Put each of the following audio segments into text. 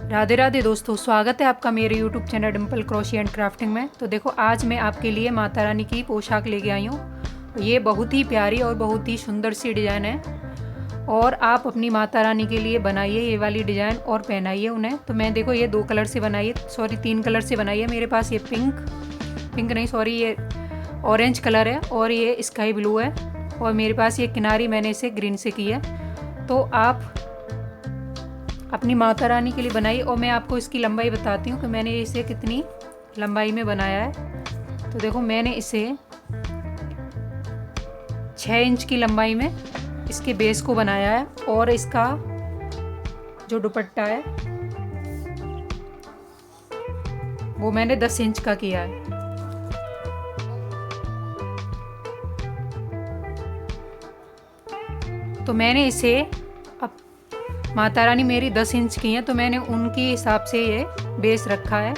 राधे राधे दोस्तों, स्वागत है आपका मेरे YouTube channel Dimple crochet and crafting में। तो देखो, आज मैं आपके लिए माता रानी की पोशाक लेके आई हूँ। ये बहुत ही प्यारी और बहुत ही सुंदर सी डिज़ाइन है और आप अपनी माता रानी के लिए बनाइए ये वाली डिज़ाइन और पहनाइए उन्हें। तो मैं देखो ये 2 कलर से बनाई है, सॉरी 3 कलर से बनाई है। मेरे पास ये पिंक नहीं सॉरी ये ऑरेंज कलर है और ये स्काई ब्लू है और मेरे पास ये किनारी मैंने इसे ग्रीन से की है। तो आप अपनी माता रानी के लिए बनाई और मैं आपको इसकी लंबाई बताती हूँ कि मैंने इसे कितनी लंबाई में बनाया है। तो देखो मैंने इसे 6 इंच की लंबाई में इसके बेस को बनाया है और इसका जो दुपट्टा है वो मैंने 10 इंच का किया है। तो मैंने इसे माता रानी मेरी 10 इंच की हैं तो मैंने उनके हिसाब से ये बेस रखा है।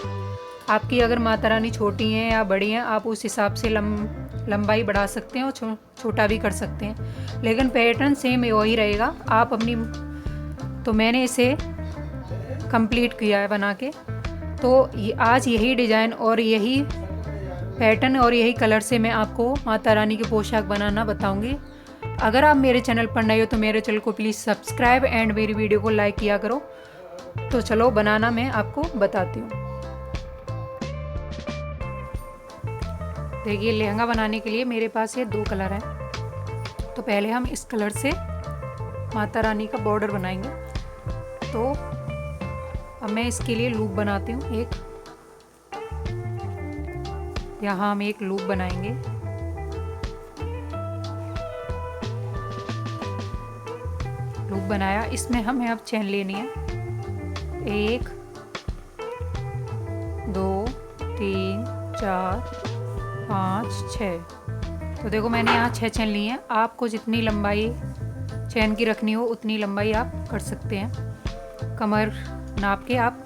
आपकी अगर माता रानी छोटी हैं या बड़ी हैं, आप उस हिसाब से लंबाई बढ़ा सकते हैं और छोटा भी कर सकते हैं, लेकिन पैटर्न सेम वही रहेगा। आप अपनी तो मैंने इसे कंप्लीट किया है बना के। तो आज यही डिज़ाइन और यही पैटर्न और यही कलर से मैं आपको माता रानी की पोशाक बनाना बताऊँगी। अगर आप मेरे चैनल पर नए हो तो मेरे चैनल को प्लीज़ सब्सक्राइब एंड मेरी वीडियो को लाइक किया करो। तो चलो बनाना मैं आपको बताती हूँ। देखिए लहंगा बनाने के लिए मेरे पास ये 2 कलर हैं। तो पहले हम इस कलर से माता रानी का बॉर्डर बनाएंगे। तो अब मैं इसके लिए लूप बनाती हूँ एक। यहाँ हम एक लूप बनाएंगे। लूप बनाया, इसमें हमें अब चैन लेनी है 1 2 3 4 5 6। तो देखो मैंने यहाँ 6 चैन ली हैं। आपको जितनी लंबाई चैन की रखनी हो उतनी लंबाई आप कर सकते हैं, कमर नाप के आप।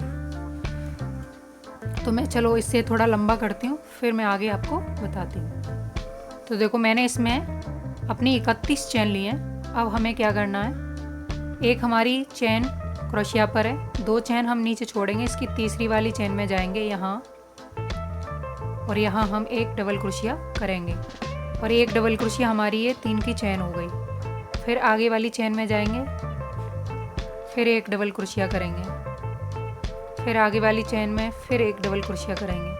तो मैं चलो इससे थोड़ा लंबा करती हूँ, फिर मैं आगे आपको बताती हूँ। तो देखो मैंने इसमें अपनी 31 चैन ली हैं। अब हमें क्या करना है, एक हमारी चैन क्रोशिया पर है, 2 चैन हम नीचे छोड़ेंगे, इसकी तीसरी वाली चैन में जाएंगे यहाँ और यहाँ हम एक डबल क्रोशिया करेंगे और एक डबल क्रोशिया हमारी ये 3 की चैन हो गई। फिर आगे वाली चैन में जाएंगे, फिर एक डबल क्रोशिया करेंगे, फिर आगे वाली चैन में फिर एक डबल क्रोशिया करेंगे।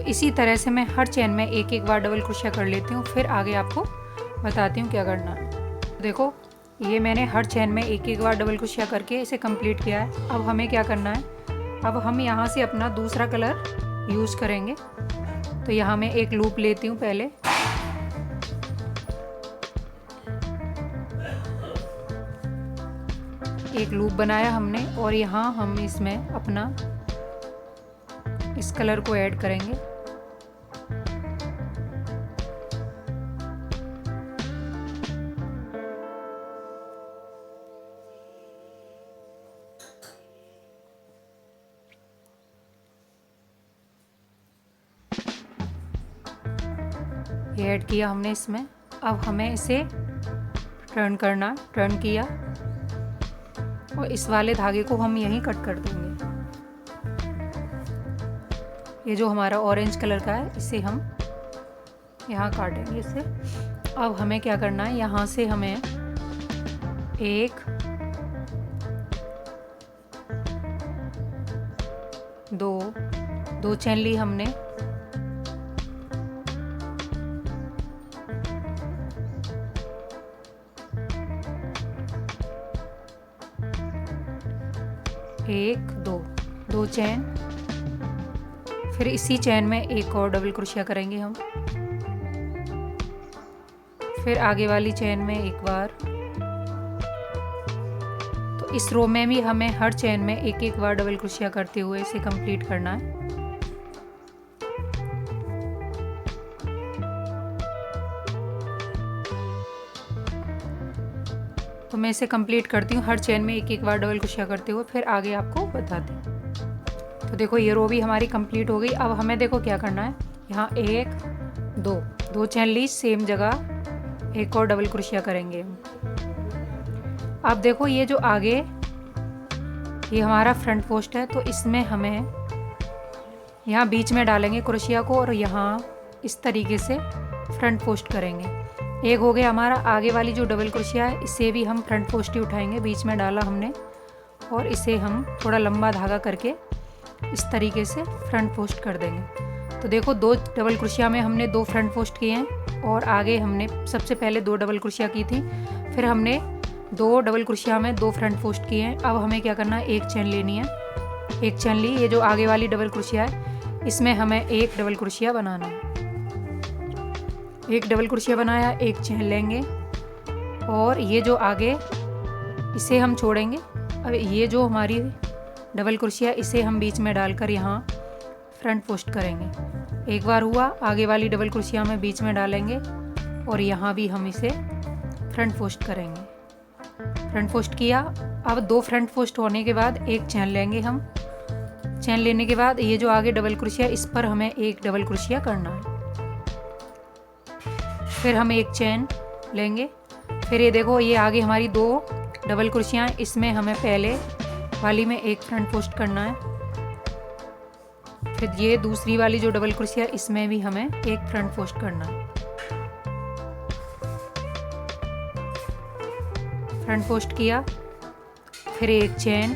इसी तरह से मैं हर चैन में एक एक बार डबल क्रोशिया कर लेती हूँ, फिर आगे आपको बताती हूँ क्या करना है। देखो ये मैंने हर चैन में एक एक बार डबल क्रोशिया करके इसे कंप्लीट किया है। अब हमें क्या करना है, अब हम यहाँ से अपना दूसरा कलर यूज़ करेंगे। तो यहाँ मैं एक लूप लेती हूँ पहले, एक लूप बनाया हमने और यहाँ हम इसमें अपना इस कलर को ऐड करेंगे। ये ऐड किया हमने इसमें। अब हमें इसे टर्न करना, टर्न किया और इस वाले धागे को हम यहीं कट कर देंगे। ये जो हमारा ऑरेंज कलर का है इसे हम यहाँ काटेंगे इसे। अब हमें क्या करना है, यहाँ से हमें एक 2 चैन ली हमने, एक 2 चैन, फिर इसी चैन में एक और डबल क्रोशिया करेंगे हम, फिर आगे वाली चैन में एक बार। तो इस रो में भी हमें हर चैन में एक एक बार डबल क्रोशिया करते हुए इसे कंप्लीट करना है। तो मैं इसे कंप्लीट करती हूँ हर चैन में एक एक बार डबल क्रोशिया करते हुए, फिर आगे आपको बताती हूँ। तो देखो ये रो भी हमारी कंप्लीट हो गई। अब हमें देखो क्या करना है, यहाँ 1 2 चैन ली सेम जगह, एक और डबल क्रोशिया करेंगे हम। अब देखो ये जो आगे ये हमारा फ्रंट पोस्ट है, तो इसमें हमें यहाँ बीच में डालेंगे क्रोशिया को और यहाँ इस तरीके से फ्रंट पोस्ट करेंगे। एक हो गया हमारा। आगे वाली जो डबल क्रोशिया है इसे भी हम फ्रंट पोस्ट ही उठाएंगे, बीच में डाला हमने और इसे हम थोड़ा लंबा धागा करके इस तरीके से फ्रंट पोस्ट कर देंगे। तो देखो 2 डबल क्रोशिया में हमने 2 फ्रंट पोस्ट किए हैं और आगे हमने सबसे पहले 2 डबल क्रोशिया की थी, फिर हमने 2 डबल क्रोशिया में 2 फ्रंट पोस्ट किए हैं। अब हमें क्या करना है, एक चेन लेनी है। एक चेन ली, ये जो आगे वाली डबल क्रोशिया है इसमें हमें एक डबल क्रोशिया बनाना है। एक डबल क्रोशिया बनाया, एक चेन लेंगे और ये जो आगे इसे हम छोड़ेंगे। अब ये जो हमारी डबल क्रोशिया इसे हम बीच में डालकर यहाँ फ्रंट पोस्ट करेंगे। एक बार हुआ, आगे वाली डबल क्रोशिया में बीच में डालेंगे और यहाँ भी हम इसे फ्रंट पोस्ट करेंगे। फ्रंट पोस्ट किया। अब 2 फ्रंट पोस्ट होने के बाद एक चेन लेंगे हम। चेन लेने के बाद ये जो आगे डबल क्रोशिया इस पर हमें एक डबल क्रोशिया करना है। फिर हम एक चेन लेंगे। फिर ये देखो ये आगे हमारी 2 डबल क्रोशिया, इसमें हमें पहले वाली में एक फ्रंट पोस्ट करना है। फिर ये दूसरी वाली जो डबल क्रोशिया इसमें भी हमें एक फ्रंट पोस्ट करना है। फ्रंट पोस्ट किया, फिर एक चेन,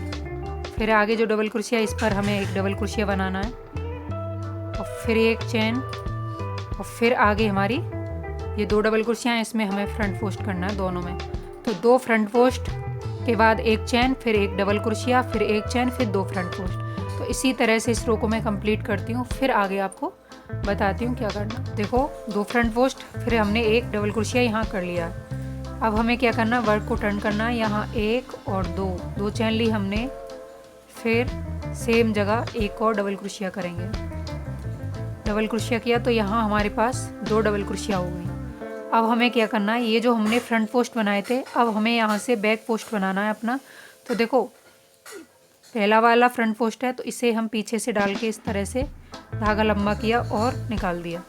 फिर आगे जो डबल क्रोशिया इस पर हमें एक डबल क्रोशिया बनाना है और फिर एक चेन और फिर आगे हमारी ये 2 डबल क्रोशिया हैं, इसमें हमें फ्रंट पोस्ट करना है दोनों में। तो 2 फ्रंट पोस्ट के बाद एक चेन, फिर एक डबल क्रोशिया, फिर एक चेन, फिर 2 फ्रंट पोस्ट। तो इसी तरह से इस रो को मैं कंप्लीट करती हूँ, फिर आगे आपको बताती हूँ क्या करना। देखो 2 फ्रंट पोस्ट, फिर हमने एक डबल क्रोशिया यहाँ कर लिया। अब हमें क्या करना, वर्क को टर्न करना है। यहाँ 1 और 2 चेन ली हमने, फिर सेम जगह एक और डबल क्रोशिया करेंगे। डबल क्रोशिया किया तो यहाँ हमारे पास 2 डबल क्रोशिया हो गई। अब हमें क्या करना है, ये जो हमने फ्रंट पोस्ट बनाए थे अब हमें यहाँ से बैक पोस्ट बनाना है अपना। तो देखो पहला वाला फ्रंट पोस्ट है तो इसे हम पीछे से डाल के इस तरह से धागा लंबा किया और निकाल दिया।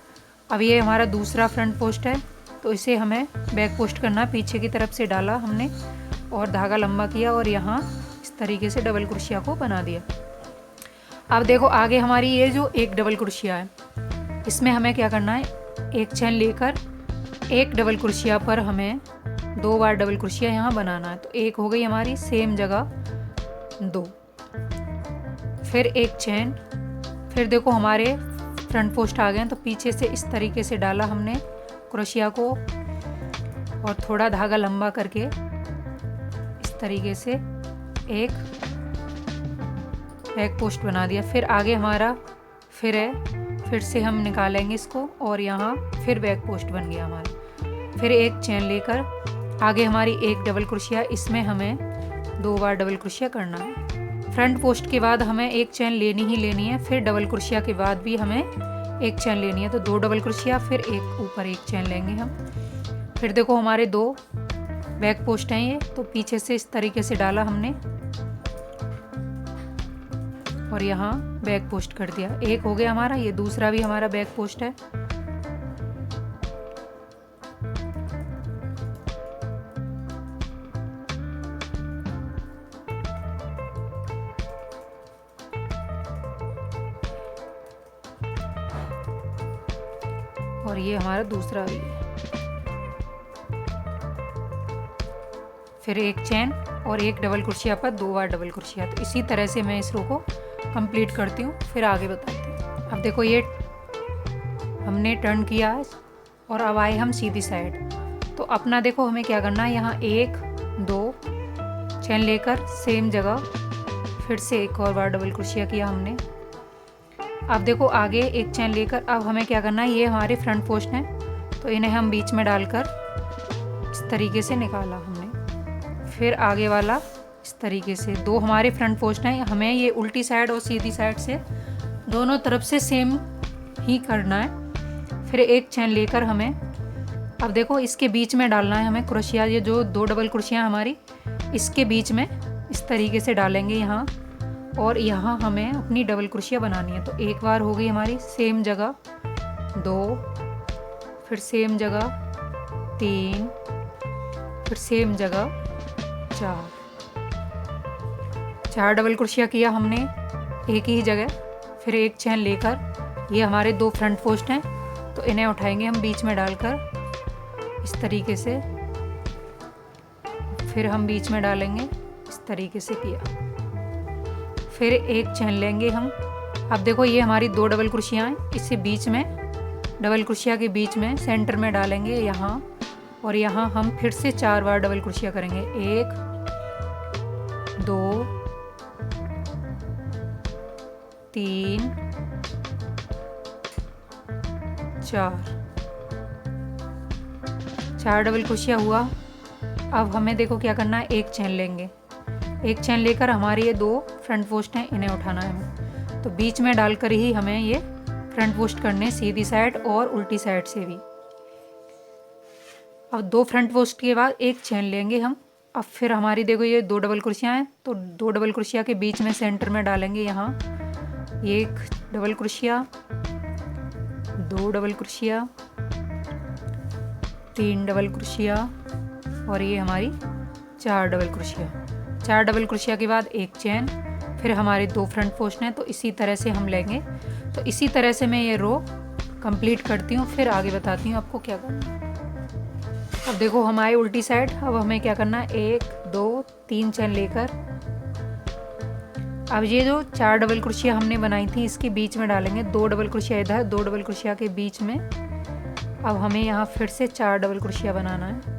अब ये हमारा दूसरा फ्रंट पोस्ट है तो इसे हमें बैक पोस्ट करना, पीछे की तरफ से डाला हमने और धागा लंबा किया और यहाँ इस तरीके से डबल क्रोशिया को बना दिया। अब देखो आगे हमारी ये जो एक डबल क्रोशिया है इसमें हमें क्या करना है, एक चेन लेकर एक डबल क्रोशिया पर हमें 2 बार डबल क्रोशिया यहाँ बनाना है। तो एक हो गई हमारी, सेम जगह 2, फिर एक चेन, फिर देखो हमारे फ्रंट पोस्ट आ गए हैं तो पीछे से इस तरीके से डाला हमने क्रोशिया को और थोड़ा धागा लंबा करके इस तरीके से एक बैक पोस्ट बना दिया। फिर आगे हमारा फिर है, फिर से हम निकालेंगे इसको और यहाँ फिर बैक पोस्ट बन गया हमारा। फिर एक चेन लेकर आगे हमारी एक डबल क्रोशिया, इसमें हमें 2 बार डबल क्रोशिया करना है। फ्रंट पोस्ट के बाद हमें एक चेन लेनी ही लेनी है, फिर डबल क्रोशिया के बाद भी हमें एक चेन लेनी है। तो 2 डबल क्रोशिया, फिर एक ऊपर एक चेन लेंगे हम। फिर देखो हमारे 2 बैक पोस्ट हैं ये, तो पीछे से इस तरीके से डाला हमने और यहाँ बैक पोस्ट कर दिया। एक हो गया हमारा, ये दूसरा भी हमारा बैक पोस्ट है। और ये हमारा दूसरा भी है। फिर एक चेन और एक डबल क्रोशिया पर 2 बार डबल क्रोशिया। तो इसी तरह से मैं इस रो को कंप्लीट करती हूँ, फिर आगे बताती हूँ। अब देखो ये हमने टर्न किया और अब आए हम सीधी साइड। तो अपना देखो हमें क्या करना है, यहाँ 1 2 चेन लेकर सेम जगह फिर से एक और बार डबल क्रोशिया किया हमने। अब देखो आगे एक चेन लेकर अब हमें क्या करना है, ये हमारे फ्रंट पोस्ट हैं तो इन्हें हम बीच में डालकर इस तरीके से निकाला हमने। फिर आगे वाला इस तरीके से 2 हमारे फ्रंट पोस्ट हैं, हमें ये उल्टी साइड और सीधी साइड से दोनों तरफ से सेम ही करना है। फिर एक चेन लेकर हमें अब देखो इसके बीच में डालना है हमें क्रोशिया। ये जो 2 डबल क्रोशिया हमारी इसके बीच में इस तरीके से डालेंगे यहाँ और यहाँ हमें अपनी डबल क्रोशिया बनानी है। तो एक बार हो गई हमारी, सेम जगह 2, फिर सेम जगह 3, फिर सेम जगह 4 डबल क्रोशिया किया हमने एक ही जगह। फिर एक चैन लेकर ये हमारे 2 फ्रंट पोस्ट हैं तो इन्हें उठाएंगे हम बीच में डालकर इस तरीके से, फिर हम बीच में डालेंगे इस तरीके से किया। फिर एक चैन लेंगे हम। अब देखो ये हमारी 2 डबल क्रोशिया हैं, इससे बीच में डबल क्रोशिया के बीच में सेंटर में डालेंगे यहाँ, और यहाँ हम फिर से 4 बार डबल क्रोशिया करेंगे। 1 2 3 4 डबल क्रोशिया हुआ। अब हमें देखो क्या करना है, एक चैन लेंगे। एक चैन लेकर हमारे ये 2 फ्रंट पोस्ट हैं, इन्हें उठाना है हमें। तो बीच में डालकर ही हमें ये फ्रंट पोस्ट करने, सीधी साइड और उल्टी साइड से भी। अब 2 फ्रंट पोस्ट के बाद एक चैन लेंगे हम। अब फिर हमारी देखो ये 2 डबल क्रोशिया हैं, तो 2 डबल क्रोशिया के बीच में सेंटर में डालेंगे यहाँ 1 double crochet, 2 double crochet, 3 double crochet, और ये हमारी 4 डबल क्रोशिया। 4 डबल क्रोशिया के बाद एक चैन। फिर हमारे 2 फ्रंट पोस्ट हैं, तो इसी तरह से हम लेंगे। तो इसी तरह से मैं ये रो कंप्लीट करती हूँ, फिर आगे बताती हूँ आपको क्या करना है। अब देखो हम आए उल्टी साइड। अब हमें क्या करना है, 1 2 3 चैन लेकर अब ये जो 4 डबल क्रोशिया हमने बनाई थी इसके बीच में डालेंगे 2 डबल क्रोशिया इधर, 2 डबल क्रोशिया के बीच में। अब हमें यहाँ फिर से 4 डबल क्रोशिया बनाना है।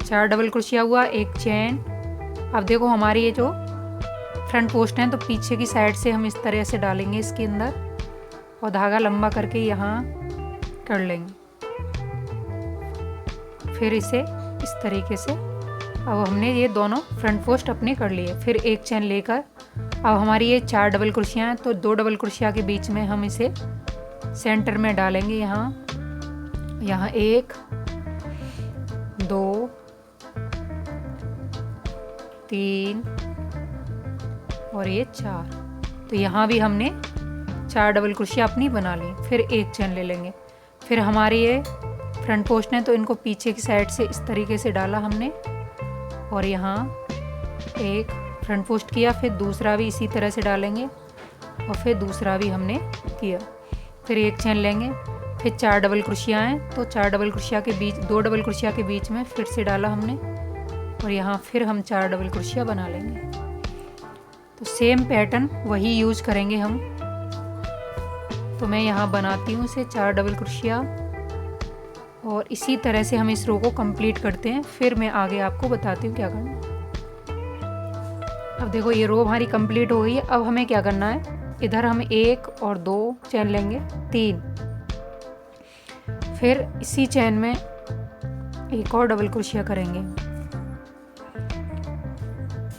चार डबल क्रोशिया हुआ, एक चैन। अब देखो हमारी ये जो फ्रंट पोस्ट हैं तो पीछे की साइड से हम इस तरह से डालेंगे इसके अंदर, और धागा लंबा करके यहाँ कर लेंगे। फिर इसे इस तरीके से अब हमने ये दोनों फ्रंट पोस्ट अपने कर लिए। फिर एक चैन लेकर अब हमारी ये 4 डबल क्रोशिया हैं, तो 2 डबल क्रोशिया के बीच में हम इसे सेंटर में डालेंगे। यहाँ 1 2 3 और ये 4। तो यहाँ भी हमने 4 डबल क्रोशिया अपनी बना ली। फिर एक चैन ले लेंगे। फिर हमारे ये फ्रंट पोस्ट हैं तो इनको पीछे की साइड से इस तरीके से डाला हमने, और यहाँ एक फ्रंट पोस्ट किया। फिर दूसरा भी इसी तरह से डालेंगे, और फिर दूसरा भी हमने किया। फिर एक चैन लेंगे। फिर 4 डबल क्रोशिया हैं तो 4 डबल क्रोशिया के बीच 2 डबल क्रोशिया के बीच में फिर से डाला हमने, और यहाँ फिर हम 4 डबल क्रोशिया बना लेंगे। तो सेम पैटर्न वही यूज करेंगे हम। तो मैं यहाँ बनाती हूँ इसे 4 डबल क्रोशिया, और इसी तरह से हम इस रो को कंप्लीट करते हैं। फिर मैं आगे आपको बताती हूँ क्या करना है। अब देखो ये रो हमारी कंप्लीट हो गई है। अब हमें क्या करना है, इधर हम 1 और 2 चैन लेंगे, 3। फिर इसी चैन में एक और डबल क्रोशिया करेंगे।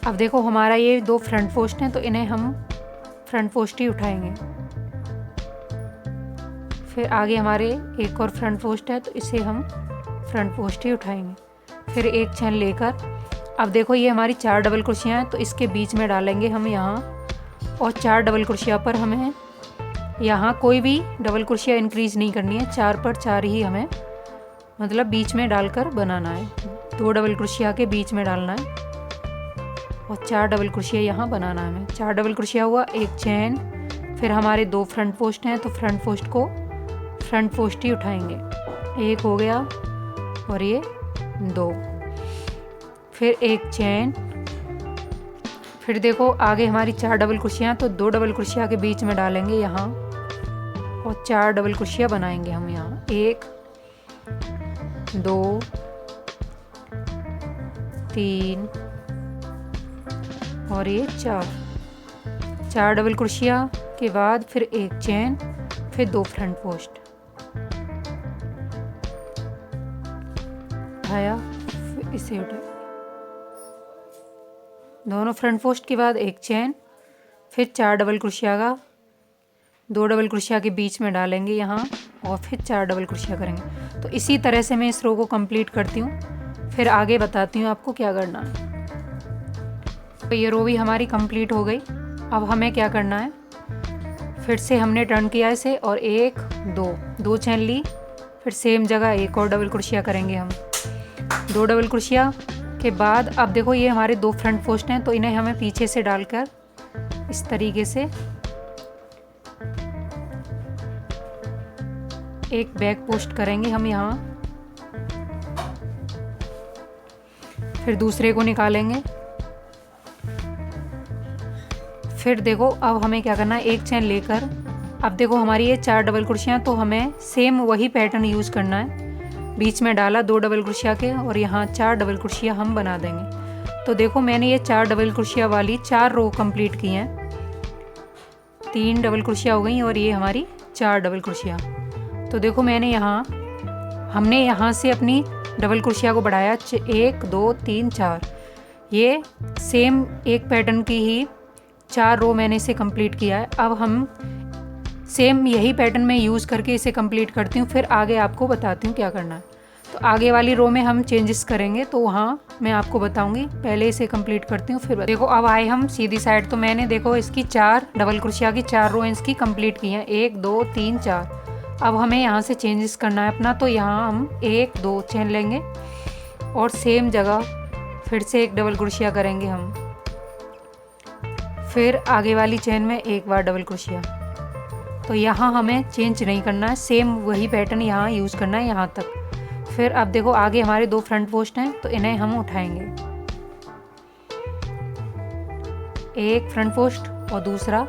अब देखो हमारा ये 2 फ्रंट पोस्ट हैं तो इन्हें हम फ्रंट पोस्ट ही उठाएंगे। फिर आगे हमारे एक और फ्रंट पोस्ट है तो इसे हम फ्रंट पोस्ट ही उठाएंगे। फिर एक चैन लेकर अब देखो ये हमारी 4 डबल क्रोशिया हैं तो इसके बीच में डालेंगे हम यहाँ, और 4 डबल क्रोशिया पर हमें यहाँ कोई भी डबल क्रोशिया इंक्रीज नहीं करनी है। 4 पर 4 ही हमें मतलब बीच में डालकर बनाना है। 2 डबल क्रोशिया के बीच में डालना है, और 4 डबल क्रोशिया यहाँ बनाना है हमें। 4 डबल क्रोशिया हुआ, एक चैन। फिर हमारे 2 फ्रंट पोस्ट हैं तो फ्रंट पोस्ट को फ्रंट पोस्ट ही उठाएंगे। एक हो गया और ये 2। फिर एक चैन। फिर देखो आगे हमारी 4 डबल क्रोशिया, तो 2 डबल क्रोशिया के बीच में डालेंगे यहाँ, और 4 डबल क्रोशिया बनाएंगे हम यहाँ। 1 2 3 और ये 4 डबल क्रोशिया के बाद फिर एक चैन, फिर 2 फ्रंट पोस्ट उठाया, फिर इसे उठाया। दोनों फ्रंट पोस्ट के बाद एक चैन, फिर 4 डबल क्रोशिया का 2 डबल क्रोशिया के बीच में डालेंगे यहाँ, और फिर 4 डबल क्रोशिया करेंगे। तो इसी तरह से मैं इस रो को कंप्लीट करती हूँ, फिर आगे बताती हूँ आपको क्या करना है। तो ये रो भी हमारी कंप्लीट हो गई। अब हमें क्या करना है, फिर से हमने टर्न किया इसे और 1 2 चेन ली, फिर सेम जगह एक और डबल क्रोशिया करेंगे हम। 2 डबल क्रोशिया के बाद अब देखो ये हमारे 2 फ्रंट पोस्ट हैं, तो इन्हें हमें पीछे से डालकर इस तरीके से एक बैक पोस्ट करेंगे हम यहाँ, फिर दूसरे को निकालेंगे। फिर देखो अब हमें क्या करना है, एक चेन लेकर, अब देखो हमारी ये 4 डबल क्रोशियाँ, तो हमें सेम वही पैटर्न यूज़ करना है। बीच में डाला 2 डबल क्रोशिया के और यहाँ 4 डबल क्रोशिया हम बना देंगे। तो देखो मैंने ये 4 डबल क्रोशिया वाली 4 रो कंप्लीट की हैं। 3 डबल क्रोशिया हो गई और ये हमारी 4 डबल क्रोशिया। तो देखो मैंने हमने यहाँ से अपनी डबल क्रोशिया को बढ़ाया 1 2 3 4, ये सेम एक पैटर्न की ही 4 रो मैंने इसे कंप्लीट किया है। अब हम सेम यही पैटर्न में यूज़ करके इसे कंप्लीट करती हूँ, फिर आगे आपको बताती हूँ क्या करना है। तो आगे वाली रो में हम चेंजेस करेंगे, तो वहाँ मैं आपको बताऊँगी। पहले इसे कंप्लीट करती हूँ फिर देखो अब आए हम सीधी साइड। तो मैंने देखो इसकी 4 डबल क्रोशिया की 4 रो इसकी कंप्लीट की हैं, 1 2 3 4। अब हमें यहाँ से चेंजेस करना है अपना, तो यहाँ हम 1 2 चेन लेंगे और सेम जगह फिर से एक डबल क्रोशिया करेंगे हम, फिर आगे वाली चेन में एक बार डबल क्रोशिया। तो यहाँ हमें चेंज नहीं करना है, सेम वही पैटर्न यहाँ यूज़ करना है यहाँ तक। फिर अब देखो आगे हमारे 2 फ्रंट पोस्ट हैं, तो इन्हें हम उठाएंगे, एक फ्रंट पोस्ट और दूसरा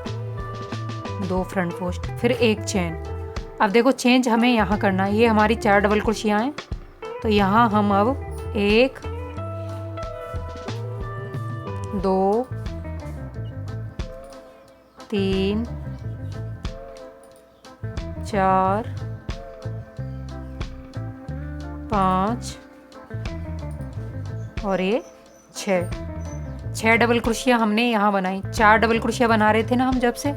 2 फ्रंट पोस्ट, फिर एक चेन। अब देखो चेंज हमें यहाँ करना है, ये हमारी 4 डबल क्रोशियाँ हैं, तो यहाँ हम अब 1 2 3 4 5 और ये 6 डबल क्रोशिया हमने यहाँ बनाई। 4 डबल क्रोशिया बना रहे थे ना हम जब से,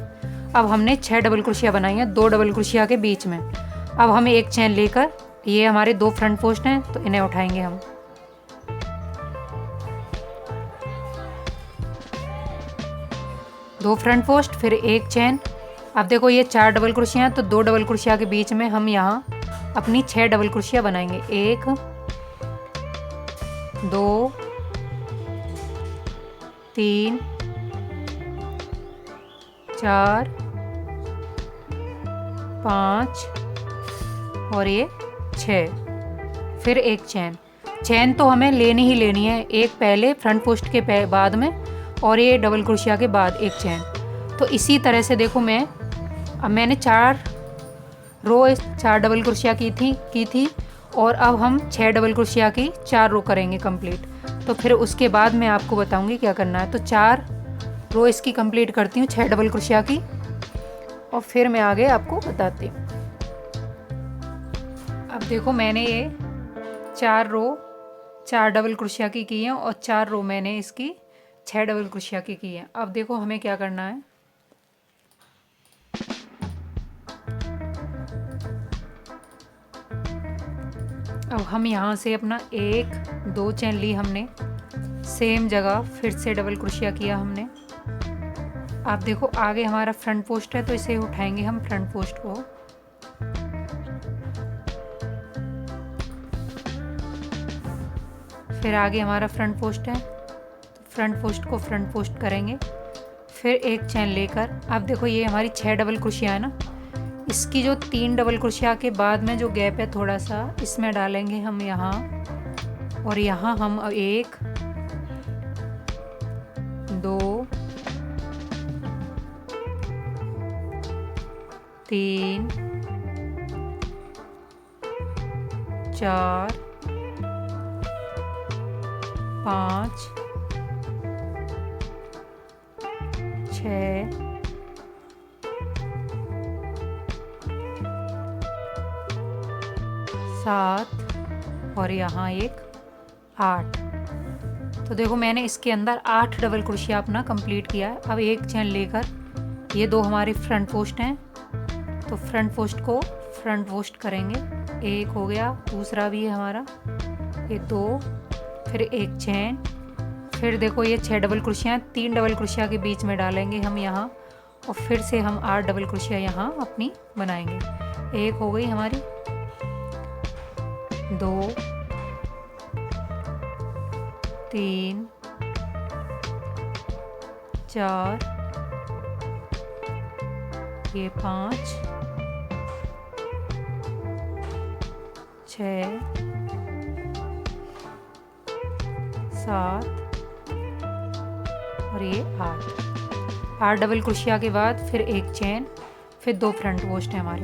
अब हमने 6 डबल क्रोशिया बनाई है 2 डबल क्रोशिया के बीच में। अब हमें एक चेन लेकर, ये हमारे 2 फ्रंट पोस्ट हैं, तो इन्हें उठाएंगे हम, दो फ्रंट पोस्ट फिर एक चेन। अब देखो ये 4 डबल क्रोशिया, तो 2 डबल क्रोशिया के बीच में हम यहाँ अपनी 6 डबल क्रोशिया बनाएंगे, 1 2 3 4 5 और ये 6, फिर एक चेन तो हमें लेनी ही लेनी है, एक पहले फ्रंट पोस्ट के बाद में और ये डबल क्रोशिया के बाद एक चेन। तो इसी तरह से देखो अब मैंने 4 डबल क्रोशिया की थी और अब हम 6 डबल क्रोशिया की 4 रो करेंगे कंप्लीट। तो फिर उसके बाद मैं आपको बताऊंगी क्या करना है। तो 4 रो इसकी कंप्लीट करती हूँ 6 डबल क्रोशिया की, और फिर मैं आगे आपको बताती हूँ। अब देखो मैंने ये 4 डबल क्रोशिया की हैं और 4 रो मैंने इसकी 6 डबल क्रोशिया की हैं। अब देखो हमें क्या करना है, अब हम यहाँ से अपना 1 2 चेन ली हमने, सेम जगह फिर से डबल क्रोशिया किया हमने। आप देखो आगे हमारा फ्रंट पोस्ट है, तो इसे उठाएंगे हम फ्रंट पोस्ट को, फिर आगे हमारा फ्रंट पोस्ट है, तो फ्रंट पोस्ट को फ्रंट पोस्ट करेंगे, फिर एक चेन लेकर। अब देखो ये हमारी 6 डबल क्रोशिया है ना, इसकी जो 3 डबल क्रोशिया के बाद में जो गैप है थोड़ा सा, इसमें डालेंगे हम यहाँ, और यहाँ हम 1 2 3 4 5 6 7 और यहाँ एक 8। तो देखो मैंने इसके अंदर 8 डबल क्रोशिया अपना कंप्लीट किया है। अब एक चेन लेकर, ये 2 हमारे फ्रंट पोस्ट हैं, तो फ्रंट पोस्ट को फ्रंट पोस्ट करेंगे, एक हो गया, दूसरा भी है हमारा, ये 2, फिर एक चेन, फिर देखो ये 6 डबल क्रोशिया, 3 डबल क्रोशिया के बीच में डालेंगे हम यहाँ, और फिर से हम 8 डबल क्रोशिया यहाँ अपनी बनाएंगे। एक हो गई हमारी, 2, 3, 4, ये 5, 6, 7 और ये 8 डबल क्रोशिया के बाद फिर एक चेन, फिर 2 फ्रंट पोस्ट है हमारे।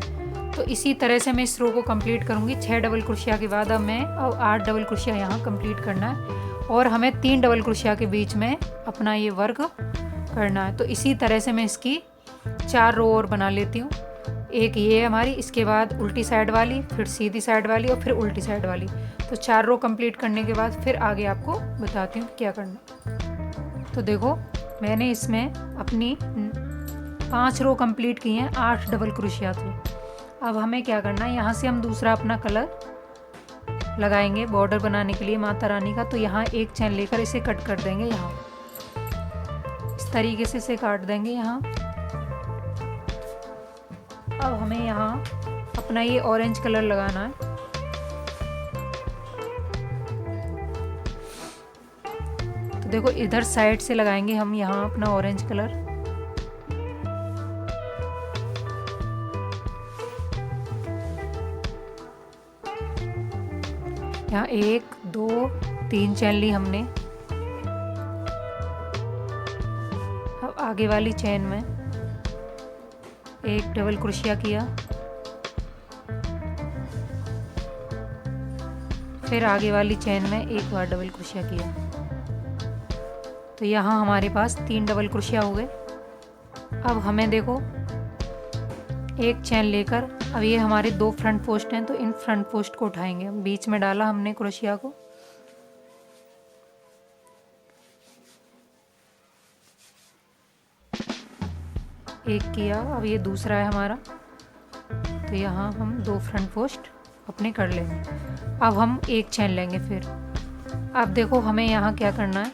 तो इसी तरह से मैं इस रो को कंप्लीट करूँगी। 6 डबल क्रोशिया के बाद अब 8 डबल क्रोशिया यहाँ कंप्लीट करना है, और हमें 3 डबल क्रोशिया के बीच में अपना ये वर्क करना है। तो इसी तरह से मैं इसकी 4 रो और बना लेती हूँ। एक ये हमारी, इसके बाद उल्टी साइड वाली, फिर सीधी साइड वाली और फिर उल्टी साइड वाली। तो 4 रो कंप्लीट करने के बाद फिर आगे आपको बताती हूँ क्या करना। तो देखो मैंने इसमें अपनी 5 रो कंप्लीट की हैं 8 डबल क्रोशिया से। अब हमें क्या करना है, यहाँ से हम दूसरा अपना कलर लगाएंगे बॉर्डर बनाने के लिए माता रानी का। तो यहाँ एक चैन लेकर इसे कट कर देंगे, यहाँ इस तरीके से इसे काट देंगे यहाँ। अब हमें यहाँ अपना ये ऑरेंज कलर लगाना है। तो देखो इधर साइड से लगाएंगे हम यहाँ अपना ऑरेंज कलर। यहाँ 1, 2, 3 चैन ली हमने। अब आगे वाली चैन में एक डबल क्रोशिया किया, फिर आगे वाली चैन में एक बार डबल क्रोशिया किया। तो यहाँ हमारे पास 3 डबल क्रोशिया हो गए। अब हमें देखो एक चैन लेकर, अब ये हमारे 2 फ्रंट पोस्ट हैं, तो इन फ्रंट पोस्ट को उठाएंगे। बीच में डाला हमने क्रोशिया को, एक किया, अब ये दूसरा है हमारा। तो यहाँ हम 2 फ्रंट पोस्ट अपने कर लेंगे। अब हम एक चैन लेंगे फिर। अब देखो हमें यहाँ क्या करना है,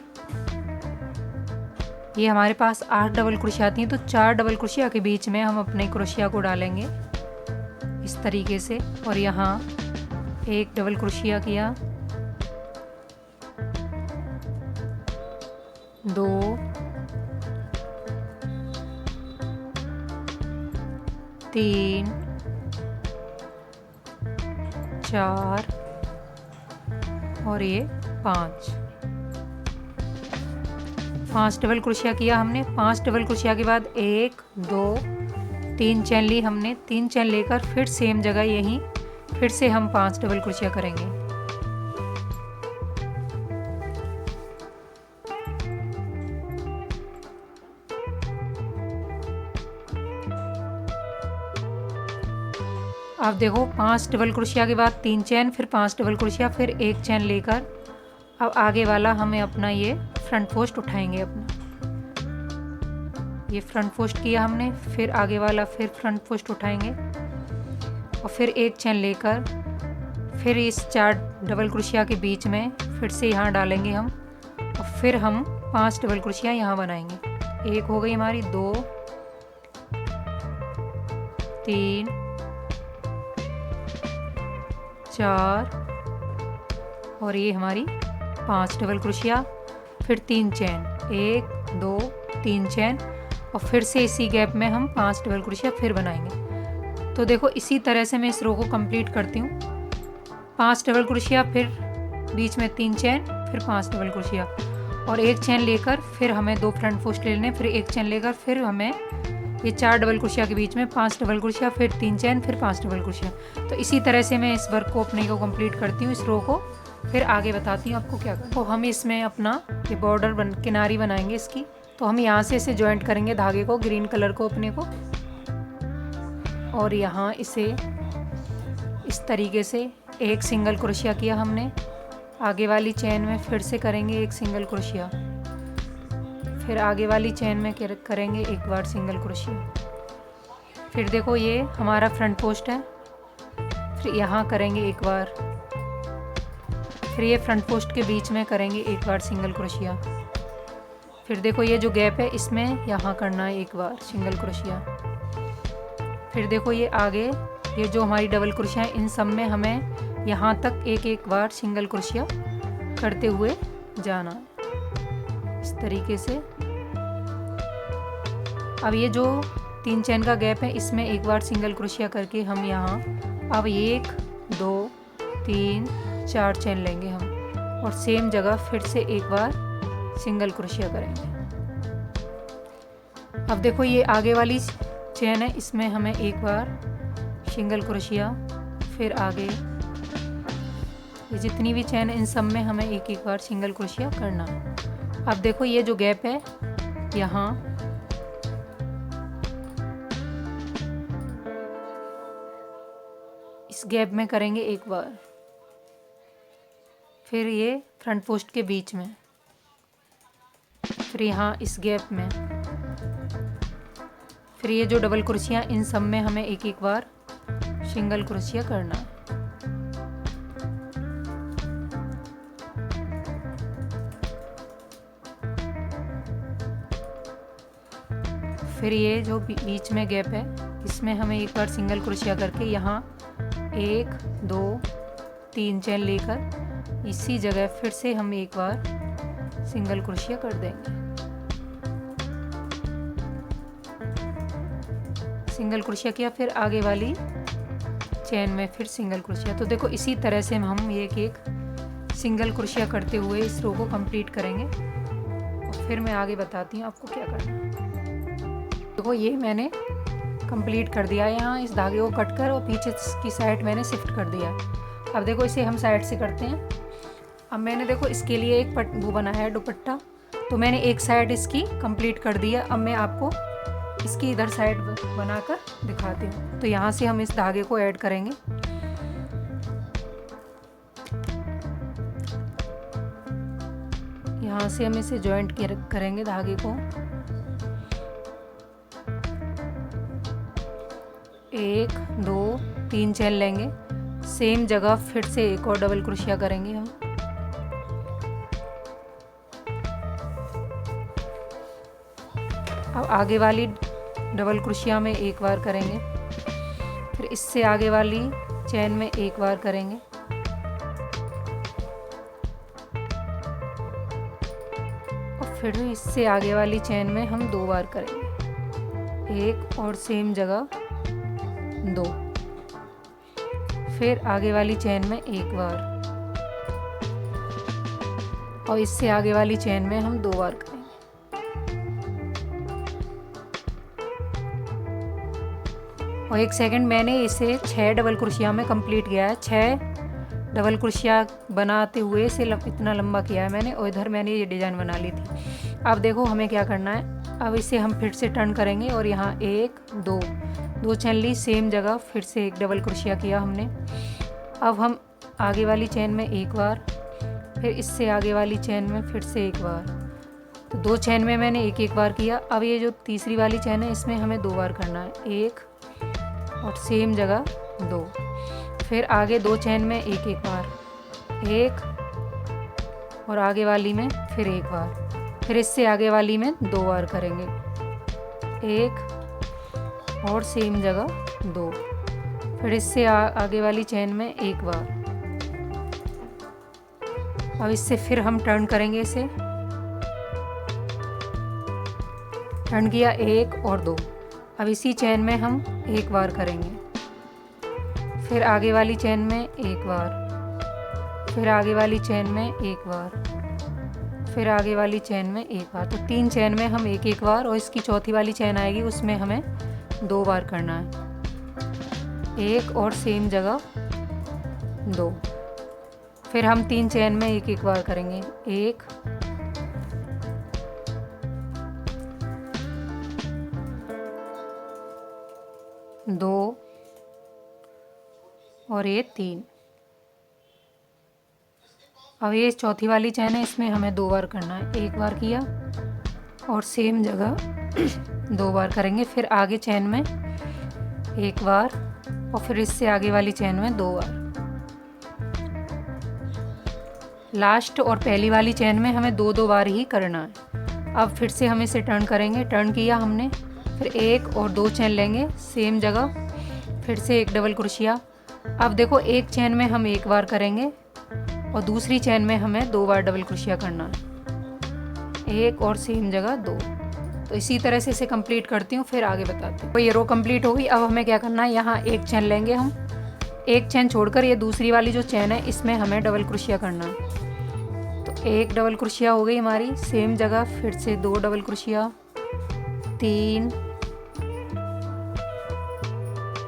ये हमारे पास 8 डबल क्रोशिया आती हैं, तो 4 डबल क्रोशिया के बीच में हम अपने क्रोशिया को डालेंगे इस तरीके से, और यहाँ एक डबल क्रोशिया किया, 2, 3, 4 और ये 5 डबल क्रोशिया किया हमने। 5 डबल क्रोशिया के बाद 1, 2, 3 चैन ली हमने। 3 चैन लेकर फिर सेम जगह यहीं फिर से हम 5 डबल क्रोशिया करेंगे। अब देखो 5 डबल क्रोशिया के बाद 3 चैन, फिर 5 डबल क्रोशिया, फिर एक चैन लेकर अब आगे वाला हमें अपना ये फ्रंट पोस्ट उठाएंगे। अपना ये फ्रंट पोस्ट किया हमने, फिर आगे वाला फिर फ्रंट पोस्ट उठाएंगे, और फिर एक चैन लेकर फिर इस 4 डबल क्रोशिया के बीच में फिर से यहाँ डालेंगे हम, और फिर हम 5 डबल क्रोशिया यहाँ बनाएंगे। एक हो गई हमारी, 2, 3, 4 और ये हमारी 5 डबल क्रोशिया, फिर 3 चैन, 1, 2, 3 चैन, और फिर से इसी गैप में हम 5 डबल क्रोशिया फिर बनाएंगे। तो देखो इसी तरह से मैं इस रो को कंप्लीट करती हूँ। 5 डबल क्रोशिया, फिर बीच में 3 चैन, फिर 5 डबल क्रोशिया, और एक चैन लेकर फिर हमें 2 फ्रंट पोस्ट लेने, फिर एक चैन लेकर फिर हमें ये 4 डबल क्रोशिया के बीच में 5 डबल क्रोशिया, फिर 3 चैन, फिर 5 डबल क्रोशिया। तो इसी तरह से मैं इस वर्क को अपने को कंप्लीट करती हूँ, इस रो को। फिर आगे बताती हूँ आपको क्या करना। तो हम इसमें अपना ये बॉर्डर किनारी बनाएंगे इसकी। तो हम यहाँ से इसे जॉइंट करेंगे धागे को, ग्रीन कलर को अपने को, और यहाँ इसे इस तरीके से एक सिंगल क्रोशिया किया हमने। आगे वाली चैन में फिर से करेंगे एक सिंगल क्रोशिया, फिर आगे वाली चैन में करेंगे एक बार सिंगल क्रोशिया। फिर देखो ये हमारा फ्रंट पोस्ट है, फिर यहाँ करेंगे एक बार, फिर ये फ्रंट पोस्ट के बीच में करेंगे एक बार सिंगल क्रोशिया, फिर देखो ये जो गैप है इसमें यहाँ करना है एक बार सिंगल क्रोशिया। फिर देखो ये आगे ये जो हमारी डबल क्रोशिया है इन सब में हमें यहाँ तक एक एक बार सिंगल क्रोशिया करते हुए जाना है इस तरीके से। अब ये जो 3 चेन का गैप है इसमें एक बार सिंगल क्रोशिया करके हम यहाँ अब 1 2 3 4 चेन लेंगे हम और सेम जगह फिर से एक बार सिंगल क्रोशिया करेंगे। अब देखो ये आगे वाली चेन है इसमें हमें एक बार सिंगल क्रोशिया, फिर आगे ये जितनी भी चेन इन सब में हमें एक एक बार सिंगल क्रोशिया करना है। अब देखो ये जो गैप है यहाँ इस गैप में करेंगे एक बार, फिर ये फ्रंट पोस्ट के बीच में, फिर यहाँ इस गैप में, फिर ये जो डबल क्रोशिया इन सब में हमें एक एक बार सिंगल क्रोशिया करना है। फिर ये जो बीच में गैप है इसमें हमें एक बार सिंगल क्रोशिया करके यहाँ 1 2 3 चेन लेकर इसी जगह फिर से हम एक बार सिंगल क्रोशिया कर देंगे। सिंगल क्रोशिया किया, फिर आगे वाली चेन में फिर सिंगल क्रोशिया। तो देखो इसी तरह से हम एक एक सिंगल क्रोशिया करते हुए इस रो को कंप्लीट करेंगे और फिर मैं आगे बताती हूँ आपको क्या करना है। देखो ये मैंने कंप्लीट कर दिया है, यहाँ इस धागे को कट कर और पीछे की साइड मैंने शिफ्ट कर दिया है। अब देखो इसे हम साइड से करते हैं। अब मैंने देखो इसके लिए एक वो बनाया है दुपट्टा, तो मैंने एक साइड इसकी कंप्लीट कर दिया। अब मैं आपको इसकी इधर साइड बनाकर दिखाती हूँ। तो यहाँ से हम इस धागे को ऐड करेंगे, यहाँ से हम इसे जॉइंट करेंगे धागे को। 1 2 3 चेन लेंगे, सेम जगह फिर से एक और डबल क्रोशिया करेंगे हम। अब आगे वाली डबल क्रोशिया में एक बार करेंगे, फिर इससे आगे वाली चेन में एक बार करेंगे, और फिर इससे आगे वाली चेन में हम 2 बार करेंगे, एक और सेम जगह 2, फिर आगे वाली चेन में एक बार और इससे आगे वाली चेन में हम 2 बार करेंगे। और 1 सेकंड मैंने इसे 6 डबल क्रोशिया में कंप्लीट किया है। 6 डबल क्रोशिया बनाते हुए इसे इतना लंबा किया है मैंने, और इधर मैंने ये डिज़ाइन बना ली थी। अब देखो हमें क्या करना है, अब इसे हम फिर से टर्न करेंगे और यहाँ 1 2 चेन ली, सेम जगह फिर से एक डबल क्रोशिया किया हमने। अब हम आगे वाली चेन में एक बार, फिर इससे आगे वाली चेन में फिर से एक बार, तो 2 चेन में मैंने एक एक बार किया। अब ये जो तीसरी वाली चेन है इसमें हमें 2 बार करना है, 1 और सेम जगह 2, फिर आगे 2 चेन में एक एक बार, 1 और आगे वाली में फिर एक बार, फिर इससे आगे वाली में 2 बार करेंगे, 1 और सेम जगह 2, फिर इससे आगे वाली चेन में एक बार। अब इससे फिर हम टर्न करेंगे, इसे टर्न किया 1 और 2। अब इसी चेन में हम एक बार करेंगे, फिर आगे वाली चेन में एक बार, फिर आगे वाली चेन में एक बार, फिर आगे वाली चेन में एक बार। तो 3 चेन में हम एक एक बार, और इसकी चौथी वाली चेन आएगी उसमें हमें 2 बार करना है, 1 और सेम जगह 2, फिर हम 3 चेन में एक एक बार करेंगे, 1 2 और ये 3। अब ये चौथी वाली चेन है इसमें हमें 2 बार करना है, एक बार किया और सेम जगह 2 बार करेंगे, फिर आगे चेन में एक बार और फिर इससे आगे वाली चेन में 2 बार। लास्ट और पहली वाली चेन में हमें 2 बार ही करना है। अब फिर से हम इसे टर्न करेंगे, टर्न किया हमने, फिर एक और 2 चेन लेंगे सेम जगह, फिर से एक डबल क्रोशिया। अब देखो एक चेन में हम एक बार करेंगे और दूसरी चेन में हमें 2 बार डबल क्रोशिया करना है, एक और सेम जगह 2। तो इसी तरह से इसे कंप्लीट करती हूँ, फिर आगे बताती हूँ। तो ये रो कंप्लीट हो गई। अब हमें क्या करना है, यहाँ एक चेन लेंगे हम, एक चेन छोड़कर ये दूसरी वाली जो चेन है इसमें हमें डबल क्रोशिया करना है। तो एक डबल क्रोशिया हो गई हमारी सेम जगह, फिर से 2 डबल क्रोशिया, 3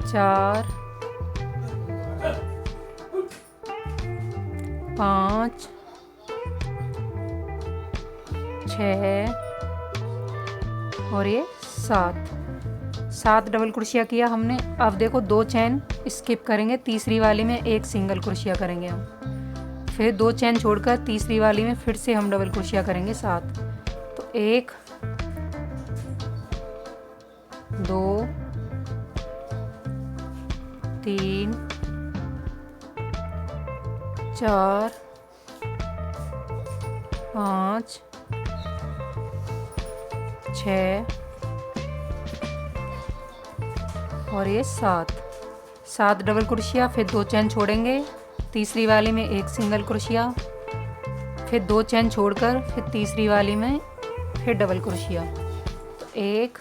4 5 6 और ये 7 डबल क्रोशिया किया हमने। अब देखो 2 चेन स्किप करेंगे, तीसरी वाली में एक सिंगल क्रोशिया करेंगे हम, फिर 2 चेन छोड़कर तीसरी वाली में फिर से हम डबल क्रोशिया करेंगे 7। तो 1 2 3 4 5 6 और ये 7 डबल क्रोशिया, फिर 2 चेन छोड़ेंगे, तीसरी वाली में एक सिंगल क्रोशिया, फिर 2 चेन छोड़कर फिर तीसरी वाली में फिर डबल क्रोशिया। तो 1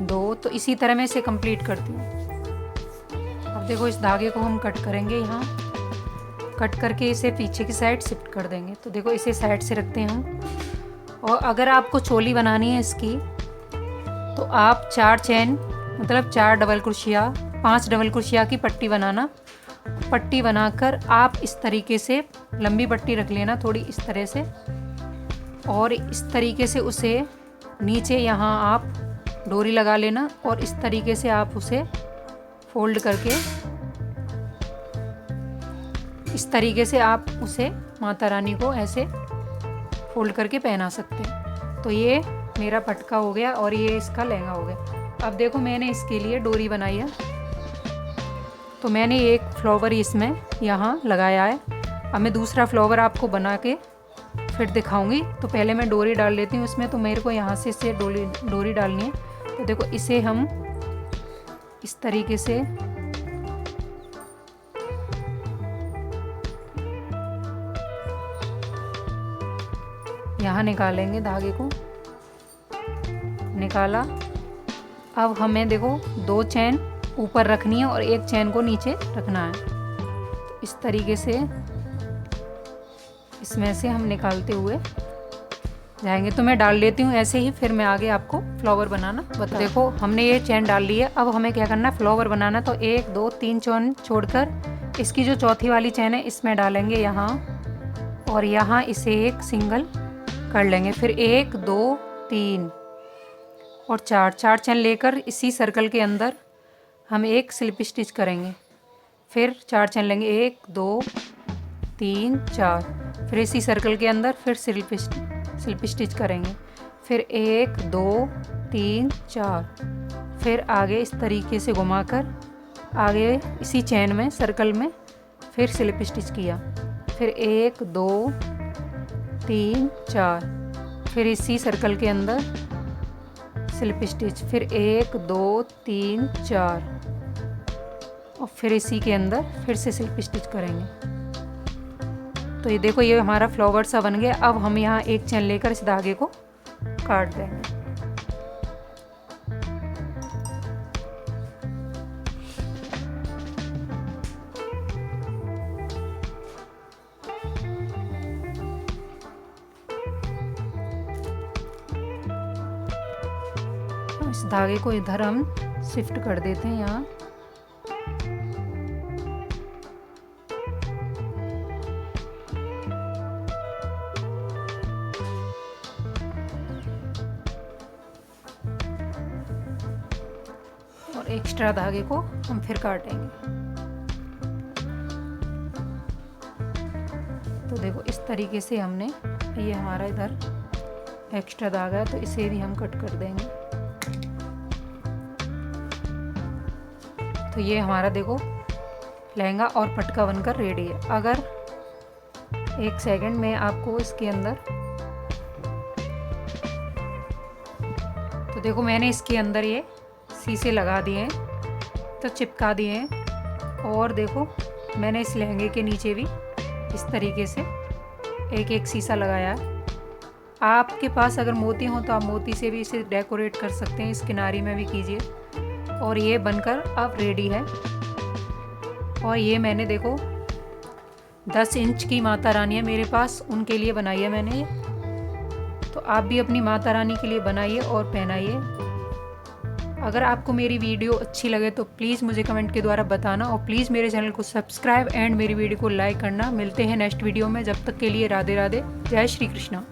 2, तो इसी तरह मैं इसे कंप्लीट करती हूँ। अब देखो इस धागे को हम कट करेंगे, यहाँ कट करके इसे पीछे की साइड शिफ्ट कर देंगे। तो देखो इसे साइड से रखते हैं हम। और अगर आपको चोली बनानी है इसकी, तो आप 4 चेन मतलब 4 डबल क्रोशिया, 5 डबल क्रोशिया की पट्टी बनाना। पट्टी बनाकर आप इस तरीके से लंबी पट्टी रख लेना थोड़ी इस तरह से, और इस तरीके से उसे नीचे यहाँ आप डोरी लगा लेना, और इस तरीके से आप उसे फोल्ड करके इस तरीके से आप उसे माता रानी को ऐसे फोल्ड करके पहना सकते हैं। तो ये मेरा पटका हो गया और ये इसका लहंगा हो गया। अब देखो मैंने इसके लिए डोरी बनाई है, तो मैंने एक फ्लावर इसमें यहाँ लगाया है। अब मैं दूसरा फ्लावर आपको बना के फिर दिखाऊंगी। तो पहले मैं डोरी डाल लेती हूँ इसमें। तो मेरे को यहाँ से इसे डोरी डालनी है। तो देखो इसे हम इस तरीके से यहाँ निकालेंगे, धागे को निकाला। अब हमें देखो 2 चेन ऊपर रखनी है और एक चेन को नीचे रखना है। तो इस तरीके से इसमें से हम निकालते हुए जाएंगे। तो मैं डाल लेती हूँ ऐसे ही, फिर मैं आगे आपको फ्लावर बनाना बता। देखो हमने ये चेन डाल ली है। अब हमें क्या करना है, फ्लावर बनाना। तो 1 2 3 चेन छोड़कर इसकी जो चौथी वाली चेन है इसमें डालेंगे यहाँ, और यहाँ इसे एक सिंगल कर लेंगे। फिर 1 2 3 और 4 चेन लेकर इसी सर्कल के अंदर हम एक स्लिप स्टिच करेंगे। फिर 4 चेन लेंगे, 1 2 3 4, फिर इसी सर्कल के अंदर फिर स्लिप स्टिच करेंगे। फिर 1 2 3 4, फिर आगे इस तरीके से घुमाकर आगे इसी चेन में सर्कल में फिर स्लिप स्टिच किया। फिर 1 2 3 4, फिर इसी सर्कल के अंदर स्लिप स्टिच, फिर 1 2 3 4 और फिर इसी के अंदर फिर से स्लिप स्टिच करेंगे। तो ये देखो ये हमारा फ्लावर सा बन गया। अब हम यहाँ एक चेन लेकर इस धागे को काट देंगे। इस धागे को इधर हम शिफ्ट कर देते हैं यहाँ। और एक्स्ट्रा धागे को हम फिर काटेंगे। तो देखो इस तरीके से हमने, ये हमारा इधर एक्स्ट्रा धागा है तो इसे भी हम कट कर देंगे। तो ये हमारा देखो लहंगा और पटका बनकर रेडी है। अगर 1 सेकंड में आपको इसके अंदर देखो मैंने इसके अंदर ये शीशे लगा दिए हैं, तो चिपका दिए हैं। और देखो मैंने इस लहंगे के नीचे भी इस तरीके से एक एक शीशा लगाया है। आपके पास अगर मोती हो तो आप मोती से भी इसे डेकोरेट कर सकते हैं, इस किनारी में भी कीजिए। और ये बनकर अब रेडी है। और ये मैंने देखो 10 इंच की माता रानी है मेरे पास, उनके लिए बनाई है मैंने। तो आप भी अपनी माता रानी के लिए बनाइए और पहनाइए। अगर आपको मेरी वीडियो अच्छी लगे तो प्लीज़ मुझे कमेंट के द्वारा बताना, और प्लीज़ मेरे चैनल को सब्सक्राइब एंड मेरी वीडियो को लाइक करना। मिलते हैं नेक्स्ट वीडियो में, जब तक के लिए राधे राधे, जय श्री कृष्णा।